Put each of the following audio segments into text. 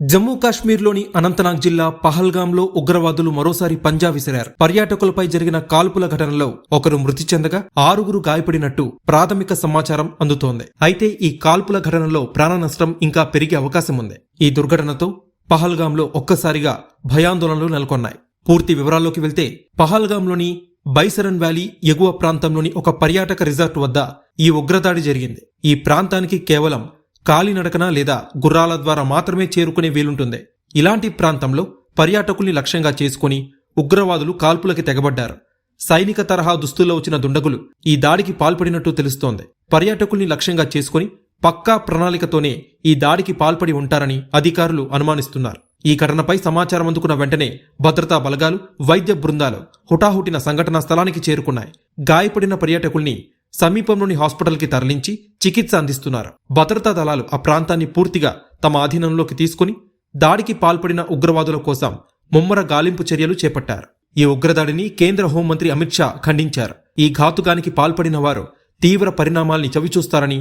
జమ్మూ కాశ్మీర్లోని అనంతనాగ్ జిల్లా పహల్గాంలో ఉగ్రవాదులు మరోసారి పంజా విసిరారు. పర్యాటకులపై జరిగిన కాల్పుల ఘటనలో ఒకరు మృతి చెందగా 6 గాయపడినట్టు ప్రాథమిక సమాచారం అందుతోంది. అయితే ఈ కాల్పుల ఘటనలో ప్రాణ నష్టం ఇంకా పెరిగే అవకాశం ఉంది. ఈ దుర్ఘటనతో పహల్గాంలో ఒక్కసారిగా భయాందోళనలు నెలకొన్నాయి. పూర్తి వివరాల్లోకి వెళ్తే పహల్గాంలోని బైసరన్ వ్యాలీ ఎగువ ప్రాంతంలోని ఒక పర్యాటక రిసార్ట్ వద్ద ఈ ఉగ్రదాడి జరిగింది. ఈ ప్రాంతానికి కేవలం కాలినడకన లేదా గుర్రాల ద్వారా మాత్రమే చేరుకునే వీలుంటుంది. ఇలాంటి ప్రాంతంలో పర్యాటకుల్ని లక్ష్యంగా చేసుకుని ఉగ్రవాదులు కాల్పులకి తెగబడ్డారు. సైనిక తరహా దుస్తుల్లో వచ్చిన దుండగులు ఈ దాడికి పాల్పడినట్టు తెలుస్తోంది. పర్యాటకుల్ని లక్ష్యంగా చేసుకుని పక్కా ప్రణాళికతోనే ఈ దాడికి పాల్పడి ఉంటారని అధికారులు అనుమానిస్తున్నారు. ఈ ఘటనపై సమాచారం అందుకున్న వెంటనే భద్రతా బలగాలు, వైద్య బృందాలు హుటాహుటిన సంఘటనా స్థలానికి చేరుకున్నాయి. గాయపడిన పర్యాటకుల్ని సమీపంలోని హాస్పిటల్కి తరలించి చికిత్స అందిస్తున్నారు. భద్రతా దళాలు ఆ ప్రాంతాన్ని పూర్తిగా తమ ఆధీనంలోకి తీసుకుని దాడికి పాల్పడిన ఉగ్రవాదుల కోసం ముమ్మర గాలింపు చర్యలు చేపట్టారు. ఈ ఉగ్రదాడిని కేంద్ర హోంమంత్రి అమిత్ షా ఖండించారు. ఈ ఘాతుకానికి పాల్పడిన వారు తీవ్ర పరిణామాల్ని చవిచూస్తారని,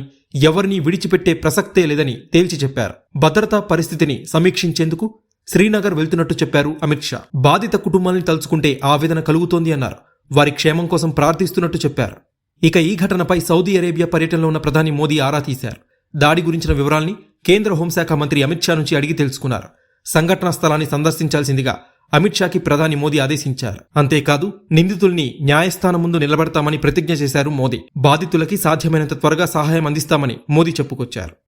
ఎవరినీ విడిచిపెట్టే ప్రసక్తే లేదని తేల్చి చెప్పారు. భద్రతా పరిస్థితిని సమీక్షించేందుకు శ్రీనగర్ వెళ్తున్నట్టు చెప్పారు అమిత్ షా. బాధిత కుటుంబాన్ని తలుచుకుంటే ఆవేదన కలుగుతోంది అన్నారు. వారి క్షేమం కోసం ప్రార్థిస్తున్నట్టు చెప్పారు. ఇక ఈ ఘటనపై సౌదీ అరేబియా పర్యటనలో ఉన్న ప్రధాని మోదీ ఆరా తీశారు. దాడి గురించిన వివరాల్ని కేంద్ర హోంశాఖ మంత్రి అమిత్ షా నుంచి అడిగి తెలుసుకున్నారు. సంఘటనా స్థలాన్ని సందర్శించాల్సిందిగా అమిత్ షాకి ప్రధాని మోదీ ఆదేశించారు. అంతేకాదు నిందితుల్ని న్యాయస్థానం ముందు నిలబెడతామని ప్రతిజ్ఞ చేశారు మోదీ. బాధితులకి సాధ్యమైనంత త్వరగా సహాయం అందిస్తామని మోదీ చెప్పుకొచ్చారు.